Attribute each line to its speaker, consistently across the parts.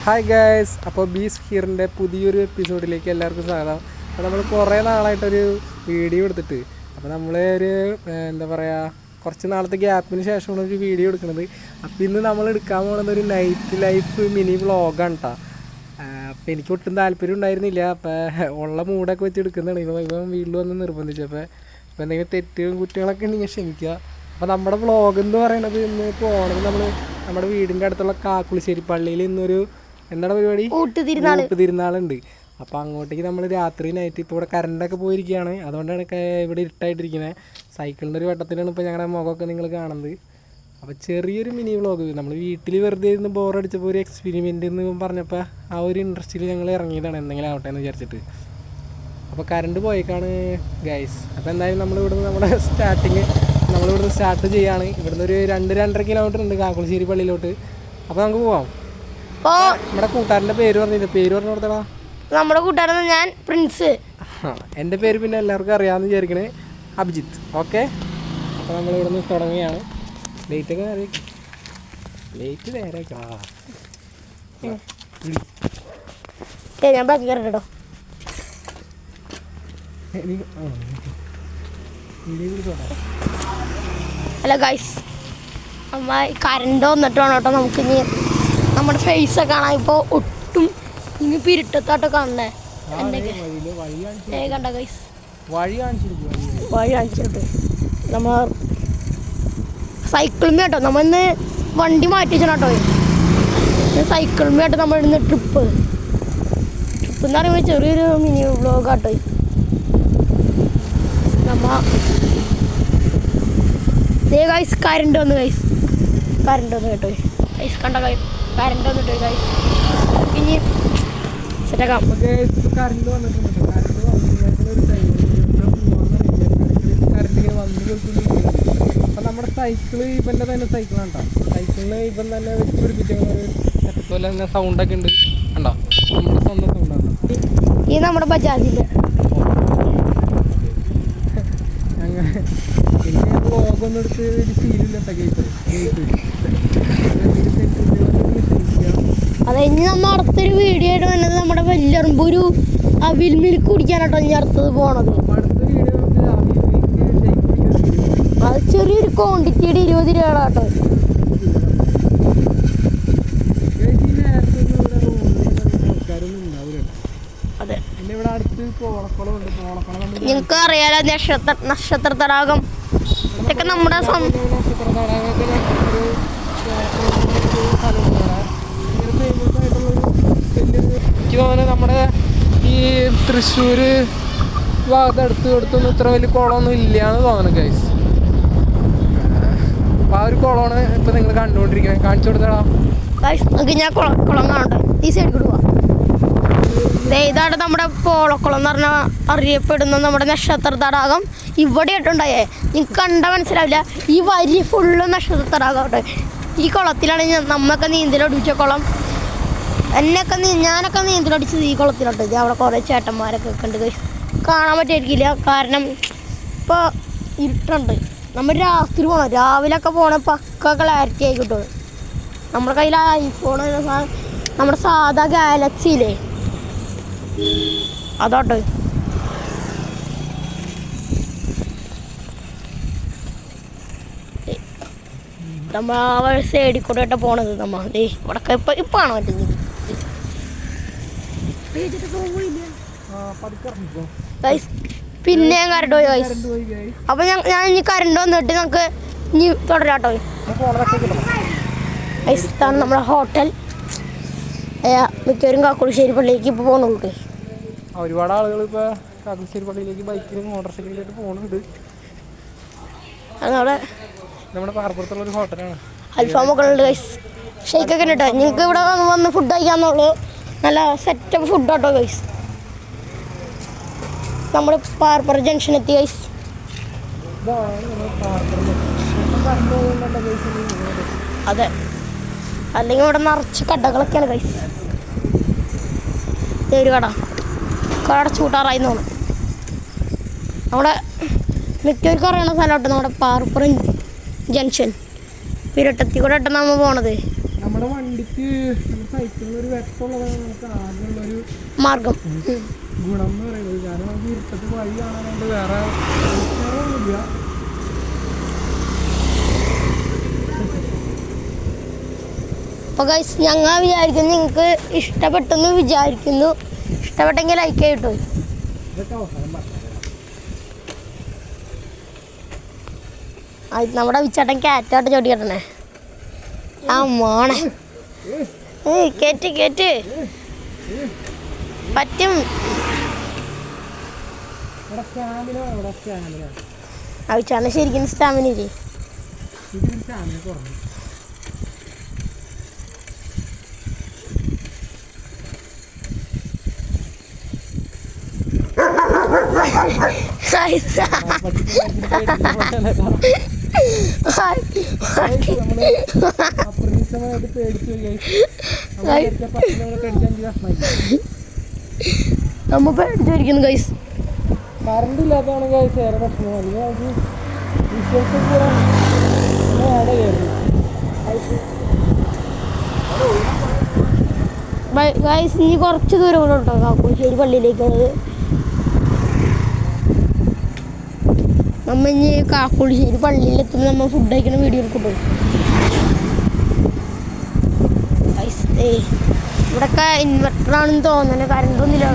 Speaker 1: Hi guys, അപ്പോൾ ബീസ് ഹിയറിൻ്റെ പുതിയൊരു എപ്പിസോഡിലേക്ക് എല്ലാവർക്കും സ്വാഗതം. അപ്പോൾ നമ്മൾ കുറേ നാളായിട്ടൊരു വീഡിയോ എടുത്തിട്ട് അപ്പോൾ നമ്മൾ എന്താ പറയുക കുറച്ച് നാളത്തെ ഗ്യാപ്പിന് ശേഷമാണ് ഒരു വീഡിയോ എടുക്കുന്നത്. അപ്പോൾ ഇന്ന് നമ്മൾ എടുക്കാൻ പോകുന്നത് ഒരു നൈറ്റ് ലൈഫ് മിനി വ്ളോഗാണ് കേട്ടോ. അപ്പോൾ എനിക്ക് ഒട്ടും താല്പര്യം ഉണ്ടായിരുന്നില്ല. അപ്പോൾ ഉള്ള മൂടൊക്കെ വെച്ച് എടുക്കുന്നതാണ്. ഇപ്പം വീട്ടിൽ വന്ന് നിർബന്ധിച്ചു. അപ്പോൾ എന്തെങ്കിലും തെറ്റും കുറ്റങ്ങളൊക്കെ ഉണ്ടെങ്കിൽ ക്ഷമിക്കുക. അപ്പോൾ നമ്മുടെ വ്ളോഗ് എന്ന് പറയുന്നത് ഇന്ന് പോകണമെങ്കിൽ നമ്മൾ നമ്മുടെ വീടിൻ്റെ അടുത്തുള്ള കാക്കുളിശ്ശേരി പള്ളിയിൽ ഇന്നൊരു എന്താണ് പരിപാടി, ഊട്ടുതിരുന്നാളുണ്ട്. അപ്പോൾ അങ്ങോട്ടേക്ക് നമ്മൾ രാത്രി നൈറ്റ് ഇപ്പോൾ ഇവിടെ കറണ്ടൊക്കെ പോയിരിക്കുകയാണ്. അതുകൊണ്ടാണ് ഇവിടെ ഇരുട്ടായിട്ടിരിക്കുന്നത്. സൈക്കിളിൻ്റെ ഒരു വട്ടത്തിലാണ് ഇപ്പോൾ ഞങ്ങളുടെ മുഖമൊക്കെ നിങ്ങൾ കാണുന്നത്. അപ്പോൾ ചെറിയൊരു മിനി വ്ളോഗ് നമ്മൾ വീട്ടിൽ വെറുതെ ഇരുന്ന് ബോറടിച്ചപ്പോൾ ഒരു എക്സ്പെരിമെൻ്റ് എന്ന് പറഞ്ഞപ്പോൾ ആ ഒരു ഇൻട്രസ്റ്റിൽ ഞങ്ങൾ ഇറങ്ങിയതാണ്, എന്തെങ്കിലും ആവട്ടെ എന്ന് വിചാരിച്ചിട്ട്. അപ്പോൾ കറണ്ട് പോയേക്കാണ് ഗൈസ്. അപ്പോൾ എന്തായാലും നമ്മളിവിടുന്ന് സ്റ്റാർട്ട് ചെയ്യാണ്. ഇവിടുന്ന് ഒരു 2-2.5 കിലോമീറ്റർ ഉണ്ട് കാക്കുളശ്ശേരി പള്ളിയിലോട്ട്. അപ്പോൾ നമുക്ക് പോവാം. നമ്മുടെ കൂട്ടുകാരൻ്റെ പേര് പറഞ്ഞു കൊടുത്തടാ.
Speaker 2: നമ്മുടെ കൂട്ടുകാരൻ ഞാൻ പ്രിൻസ്.
Speaker 1: എൻ്റെ പേര് പിന്നെ എല്ലാവർക്കും അറിയാമെന്ന് വിചാരിക്കണേ, അഭിജിത്ത്. ഓക്കെ, അപ്പോൾ നമ്മളിവിടുന്ന് തുടങ്ങുകയാണ്. ലേറ്റൊക്കെ നേരെ
Speaker 2: ഞാൻ ബാക്കി കയറട്ടോ. അല്ല ഗൈസ്, അമ്മ കറണ്ട് വന്നിട്ട് വേണം കേട്ടോ നമുക്കിനി നമ്മുടെ ഫേസ് കാണാൻ. ഇപ്പോൾ ഒട്ടും ഇനി പിരിട്ടത്താട്ടോ കാണണേ. കണ്ട ഗൈസ് വഴി കാണിച്ചിട്ട് നമ്മൾ സൈക്കിളിൽ കേട്ടോ. നമ്മൾ ഇന്ന് വണ്ടി മാറ്റി വെച്ചാട്ടോ. സൈക്കിളിൽ കേട്ടോ നമ്മൾ ഇന്ന് ട്രിപ്പ് എന്ന് പറയുമ്പോൾ ചെറിയൊരു മിനി വ്ളോഗ് ആട്ടോ. ഗൈസ് കറണ്ട് വന്നു കേട്ടോ. ഗൈസ് കണ്ട കറണ്ട് വന്നിട്ട് ഗൈസ് ഇനി സെറ്റാക്കാം.
Speaker 1: അപ്പം നമ്മുടെ സൈക്കിള് ഇവൻ്റെ തന്നെ സൈക്കിളാണ് കേട്ടോ. സൈക്കിളിന് ഇപ്പം തന്നെ വെച്ച് പിടിപ്പിച്ചതുപോലെ തന്നെ സൗണ്ടൊക്കെ ഉണ്ട് കണ്ടോ, നമ്മുടെ സ്വന്തം സൗണ്ടാണ്.
Speaker 2: ഈ നമ്മുടെ ബജാജിൻ്റെ
Speaker 1: അങ്ങനെ പിന്നെ വ്ളോഗൊന്നും എടുത്ത് ഒരു ഫീലില്ല കേട്ടോ.
Speaker 2: അതെ, ഇനി നമ്മൾ അടുത്തൊരു വീഡിയോ ആയിട്ട് വന്നത് നമ്മുടെ വെല്ലറുമ്പൊരു അവിൽ മിൽക്ക് കുടിക്കാനാട്ടോ ഇനി അടുത്തത് പോണത്. അത് ചെറിയൊരു ക്വാണ്ടിറ്റിയുടെ 20 രൂപ കേട്ടോ. അതെ, നിങ്ങൾക്ക് അറിയാലോ നക്ഷത്ര തടാകം ഇതൊക്കെ നമ്മുടെ
Speaker 1: എനിക്ക് തോന്നുന്നത് നമ്മുടെ ഈ തൃശ്ശൂർ ഭാഗത്ത് അടുത്തൊന്നും ഇത്ര വലിയ കുളമൊന്നും ഇല്ലയെന്ന് തോന്നുന്നു ഗൈസ്. അപ്പോൾ ആ ഒരു കുളമാണ് ഇപ്പം നിങ്ങൾ കണ്ടുകൊണ്ടിരിക്കുന്നത്. കാണിച്ചു കൊടുത്തടാ
Speaker 2: ഞാൻ കുളം കാണട്ടെ. ഈ സൈഡ് കൊടുക്കുക. ഇതാണ് നമ്മുടെ പോളക്കുളം എന്ന് പറഞ്ഞാൽ അറിയപ്പെടുന്ന നമ്മുടെ നക്ഷത്ര തടാകം. ഇവിടെ ആയിട്ടുണ്ടായേ, നിങ്ങൾക്ക് കണ്ടാൽ മനസ്സിലാവില്ല. ഈ വരി ഫുള്ള് നക്ഷത്ര തടാകം കേട്ടോ. ഈ കുളത്തിലാണ് നമ്മൊക്കെ നീന്തലടിച്ച കുളം. ഞാനൊക്കെ നീന്തലടിച്ചത് ഈ കുളത്തിലോട്ട്. ഇത് അവിടെ കുറേ ചേട്ടന്മാരൊക്കെ ഉണ്ട്. കാണാൻ പറ്റിയിരിക്കില്ല, കാരണം ഇപ്പോൾ ഇരുട്ടുണ്ട്. നമ്മൾ രാത്രി പോകണം, രാവിലെയൊക്കെ പോകണം. പക്ക ക്ലാരിറ്റി ആയി കിട്ടും. നമ്മുടെ കയ്യിൽ ഐഫോൺ, നമ്മുടെ സാധാ ഗാലക്സിയില്ലേ അതോട്ടോ. നമ്മ ആ സൈഡിൽ കൂടെ ആയിട്ട് പോണത്. നമ്മ ഇവിടെ ഇപ്പൊ കാണാൻ പറ്റുന്നത്. പിന്നെ കറണ്ട് പോയി ഗൈസ്. അപ്പൊ ഞാൻ ഇനി കറണ്ട് വന്നിട്ട് നമുക്ക് ഇനി തുടരാട്ടോ. ഇതാണ് നമ്മുടെ ഹോട്ടൽ. മിക്കവരും കാക്കുളശ്ശേരി പള്ളിയിലേക്ക് ഇപ്പോൾ പോകുന്നുണ്ട്.
Speaker 1: ഒരുപാട് ആളുകൾ ഇപ്പോൾ കാക്കുളശ്ശേരി പള്ളിയിലേക്ക് ബൈക്കിലും മോട്ടോർ സൈക്കിളിലായിട്ട് പോകുന്നുണ്ട്.
Speaker 2: അതവിടെ
Speaker 1: നമ്മുടെ പാറപ്പുറത്തുള്ളൊരു ഹോട്ടലാണ്.
Speaker 2: അൽഫാമൊക്കെ ഉണ്ട് ഗൈസ്, ഷേക്കൊക്കെ ഉണ്ട് കേട്ടോ. നിങ്ങൾക്ക് ഇവിടെ വന്ന് ഫുഡ് കഴിക്കാമെന്നുള്ളൂ. നല്ല സെറ്റപ്പ് ഫുഡ് കേട്ടോ ഗൈസ്. നമ്മൾ പാർപ്പറ ജംഗ്ഷൻ എത്തി ഗൈസ്. അതെ, അല്ലെങ്കിൽ ഇവിടെ നിറച്ച് കടകളൊക്കെയാണ് ഗൈസ്. ഒരു കട ചൂട്ടാറായി തോന്നും. നമ്മുടെ മിക്കവർക്കും അറിയണ സ്ഥലമായിട്ട് നമ്മുടെ പാർപ്പുറം ജംഗ്ഷൻ. പിരട്ടത്തി കൂടെ നമ്മൾ പോണത്.
Speaker 1: നമ്മുടെ വണ്ടിക്ക് സൈക്കിളിന് ഒരു വെട്ടമുള്ളതാണ് നമുക്ക് ആകെയുള്ളൊരു
Speaker 2: മാർഗം.
Speaker 1: ഗുണം എന്ന് പറയുന്നത്. കാരണം നമുക്ക് ഇരുട്ടത്ത് വഴി കാണാനായിട്ട് വേറെ ഒന്നുമില്ല.
Speaker 2: അപ്പോൾ ഗൈസ് ഞങ്ങൾ വിചാരിക്കുന്നു നിങ്ങൾക്ക് ഇഷ്ടപ്പെട്ടെന്ന് വിചാരിക്കുന്നു. ഇഷ്ടപ്പെട്ടെങ്കിൽ ലൈക്ക് ചെയ്യട്ടോ.
Speaker 1: ഇതൊക്കെ അവസാനം പറഞ്ഞു.
Speaker 2: നമ്മുടെ വിച്ചാട്ടൻ ക്യാറ്റായിട്ട് ചോടിക്കട്ടണേ. ആ മോണെ കേറ്റ് പറ്റും. ആ വിച്ചാട്ടൻ ശരിക്കും സ്റ്റാമിന ഇല്ലേ? നമ്മ പേടിച്ചിരിക്കുന്നു ഗൈസ്.
Speaker 1: കറണ്ട് ഇല്ലാത്തതാണ് ഗൈസ് വേറെ പ്രശ്നം. അല്ലെങ്കിൽ നമുക്ക് വിശ്വസിച്ച്
Speaker 2: ഗൈസ് ഇനി കുറച്ച് ദൂരം കൂടെ ഉണ്ടോ കാക്കുശ്ശേരി പള്ളിയിലേക്കുള്ളത്. നമ്മ ഇനി കാക്കുശ്ശേരി പള്ളിയിലെത്തുമ്പോൾ നമ്മൾ ഫുഡ് കഴിക്കുന്ന വീഡിയോ എടുക്കട്ടോ. ഗൈസ് ഇവിടെയൊക്കെ ഇൻവെർട്ടറാണെന്ന് തോന്നുന്നു. കറണ്ട് ഒന്നുമില്ല.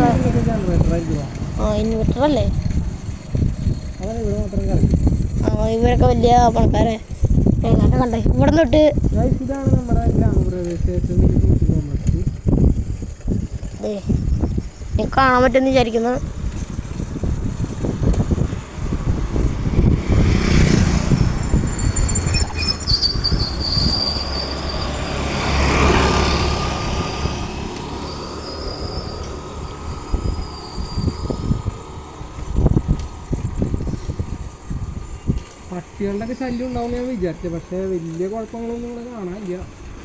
Speaker 2: ആ ഇൻവെർട്ടർ അല്ലേ? ഇവരൊക്കെ വലിയ പണക്കാരെ കണ്ടേ. ഇവിടെ തൊട്ട്
Speaker 1: ഇതാണ് നമ്മുടെ ഗ്രാമപ്രദേശത്ത്
Speaker 2: കാണാൻ പറ്റുമെന്ന് വിചാരിക്കുന്നു.
Speaker 1: പട്ടികളുടെ ഒക്കെ ശല്യം ഉണ്ടാവും ഞാൻ വിചാരിച്ചത്. പക്ഷെ വലിയ കുഴപ്പങ്ങളൊന്നും ഇവിടെ കാണാനില്ല.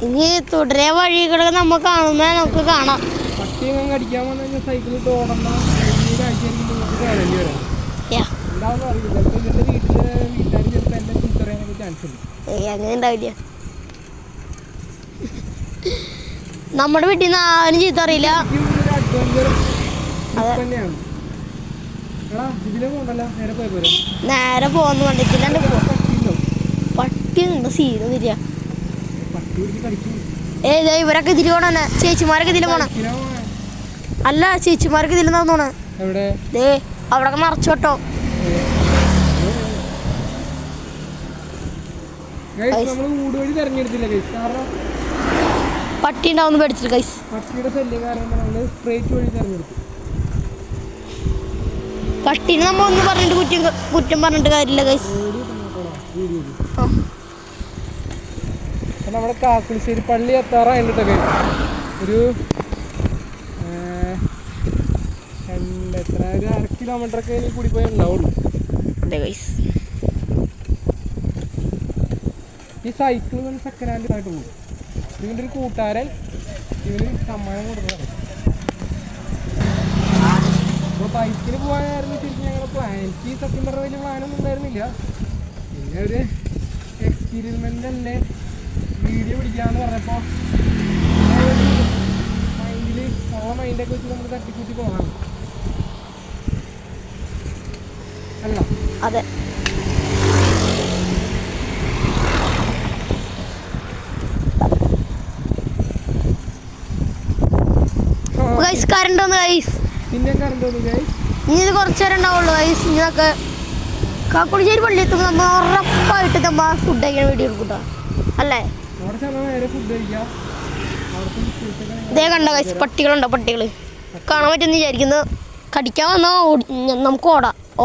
Speaker 2: ഇനി തുടരെ വഴികളൊക്കെ നമ്മൾ കാണുമ്പോൾ നമുക്ക് കാണാം.
Speaker 1: പട്ടി ഞാൻ കടിക്കാൻ വന്നു കഴിഞ്ഞാൽ സൈക്കിളിൽ ഓടണ്ട കാഴ്ചയായിരിക്കും നിങ്ങൾക്ക് കാണേണ്ടി വരാം. എന്താണെന്ന് അറിയില്ല. ചിലപ്പോൾ ഇതിൻ്റെ വീട്ടുകാർ ചിലപ്പോൾ എന്നെ ചീത്തറിയാനൊക്കെ ചാൻസ് ഉണ്ട്.
Speaker 2: അങ്ങനെ ഉണ്ടാവില്ല. നമ്മുടെ വീട്ടിൽ നിന്ന് ആരും ചീത്ത അറിയില്ല.
Speaker 1: അഡ്വഞ്ചർ തന്നെയാണ്. ഇതിലെ പോകണ്ടല്ലോ, നേരെ പോയി പോരാ.
Speaker 2: നേരെ പോകുന്നു കണ്ടിട്ടില്ലാണ്ട് പട്ടി ഉണ്ടോ സീനൊന്നുമില്ല. ഏതാ ഇവരൊക്കെ ഇതിൽ പോണേ? ചേച്ചിമാരൊക്കെ ഇതിൽ പോണേ? അല്ല ചേച്ചിമാരൊക്കെ ഇതിൽ നടന്നോണേ. ദേ അവിടെ നിറച്ചോട്ടോ. പട്ടി ഉണ്ടാവുന്ന പേടിച്ചിട്ട് ഗൈസ്.
Speaker 1: പട്ടിയുടെ ശല്യം കാരണം നമ്മള് സ്ട്രേറ്റ് വഴി തെരഞ്ഞെടുത്തു.
Speaker 2: പട്ടീനെ നമ്മ ഒന്നും പറഞ്ഞിട്ട് കുറ്റം പറഞ്ഞിട്ട് കാര്യമില്ല ഗൈസ്.
Speaker 1: നമ്മുടെ കാക്കുശ്ശേരി പള്ളി എത്താറായിട്ട് ഒരു എത്ര ഒരു 1/2 കിലോമീറ്ററൊക്കെ കൂടി പോയി ഉണ്ടാവുള്ളൂ. ഈ സൈക്കിൾ തന്നെ സെക്കൻഡ് ഹാൻഡ് ആയിട്ട് പോകും. ഇവൻ്റെ ഒരു കൂട്ടുകാരൻ ഇവന് സമ്മാനം കൊടുക്കുന്നതാണ്. അപ്പോൾ ബൈക്കിന് പോകാനായിരുന്നു ശരിക്കും ഞങ്ങളുടെ പ്ലാൻ. എനിക്ക് സത്യം പറഞ്ഞ വലിയ പ്ലാനൊന്നും ഉണ്ടായിരുന്നില്ല. പിന്നെ ഒരു എക്സ്പീരിമെൻ്റ് അല്ലേ വീഡിയോ പിടിക്കാമെന്ന് പറഞ്ഞപ്പോൾ മൈൻഡിൽ മൈൻഡൊക്കെ വെച്ച് നമ്മൾ തട്ടിക്കൂട്ടി പോകാം. അല്ല
Speaker 2: അതെ. കറണ്ട് വന്നു ഗൈസ്.
Speaker 1: പിന്നെ കറണ്ട് വന്നു ഗൈസ്.
Speaker 2: ഇനി ഇത് കുറച്ച് നേരം ഉണ്ടാവുള്ളൂ ഗൈസ്. ഇനിയൊക്കെ കാക്കുശ്ശേരി പള്ളി എത്തുമ്പോൾ നമ്മൾ ഉറപ്പായിട്ട് നമ്മൾ ഫുഡ് കഴിക്കാൻ വീഡിയോ എടുക്കൂട്ടോ അല്ലേ? ഇതേ കണ്ടോ ഗൈസ്, പട്ടികളുണ്ടോ? പട്ടികൾ കാണാൻ പറ്റുമെന്ന് വിചാരിക്കുന്നു. കടിക്കാൻ വന്നാൽ നമുക്ക്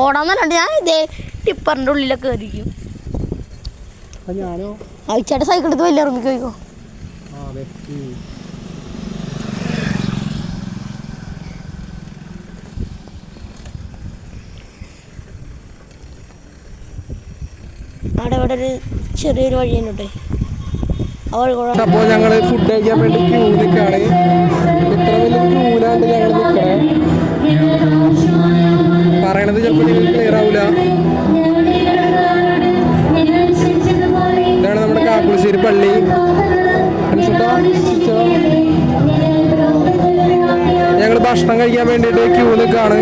Speaker 2: ഓടാന്നല്ലാണ്ട് ഞാൻ ഇതേ ടിപ്പറിൻ്റെ ഉള്ളിലൊക്കെ കയറിയിരിക്കും. അയച്ചായിട്ട് സൈക്കിൾ എടുത്ത് വലിയ ഇറങ്ങിക്ക് പോയിക്കോ. അവിടെ ഇവിടെ ഒരു ചെറിയൊരു വഴി തന്നെ.
Speaker 1: അപ്പോൾ ഞങ്ങൾ ഫുഡ് കഴിക്കാൻ വേണ്ടി ക്യൂ നിൽക്കുകയാണ്. ഇത്ര വലിയ ക്യൂലാണ്ട് ഞങ്ങൾ നിൽക്കണേ. പറയണത് ചിലപ്പോൾ നിങ്ങൾക്ക് ക്ലിയർ ആവില്ല. ഇതാണ് നമ്മുടെ കാക്കുശ്ശേരി പള്ളി. ഭക്ഷണം കഴിക്കാൻ വേണ്ടിയിട്ട് ക്യൂ നിൽക്കുകയാണ്.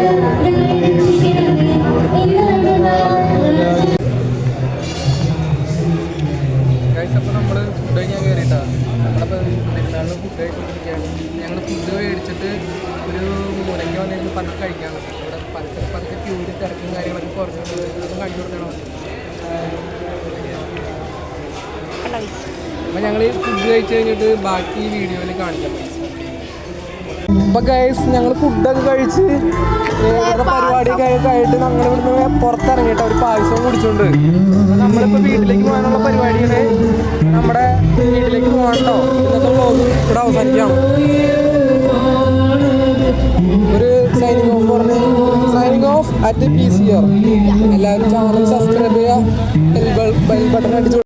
Speaker 1: അപ്പോൾ നമ്മൾ ഫുഡ് കഴിക്കാൻ കയറിയിട്ടാണ്. നമ്മളപ്പോൾ പെരുന്നാളിന് ഫുഡ് കഴിച്ചുകൊണ്ടിരിക്കുകയാണ്. ഞങ്ങൾ ഫുഡ് മേടിച്ചിട്ട് ഒരു മൂലയ്ക്ക് വന്നിരുന്ന് പതുക്കെ കഴിക്കാൻ പറ്റും. ഇവിടെ പതുക്കെ ക്യൂവിൽ തിരക്കും കാര്യങ്ങളൊക്കെ കുറഞ്ഞിട്ട് അതും കഴിച്ചു കൊടുക്കണം. അപ്പോൾ ഞങ്ങൾ ഈ ഫുഡ് കഴിച്ച് കഴിഞ്ഞിട്ട് ബാക്കി വീഡിയോയിൽ കാണിക്കാം. അപ്പോൾ ഗൈസ് ഞങ്ങൾ ഫുഡൊക്കെ കഴിച്ച് ഇവിടെ പരിപാടിയൊക്കെ ആയിട്ട് ഞങ്ങൾ ഇവിടുന്ന് പുറത്തിറങ്ങിയിട്ട് ഒരു പായസവും കുടിച്ചുകൊണ്ട് നമ്മളിപ്പോൾ വീട്ടിലേക്ക് പോകാനുള്ള പരിപാടിയാണ്. നമ്മുടെ വീട്ടിലേക്ക് പോകണ്ടോ ഇന്നത്തെ വ്ളോഗ് ഇവിടെ അവസാനിക്കുകയാണ്.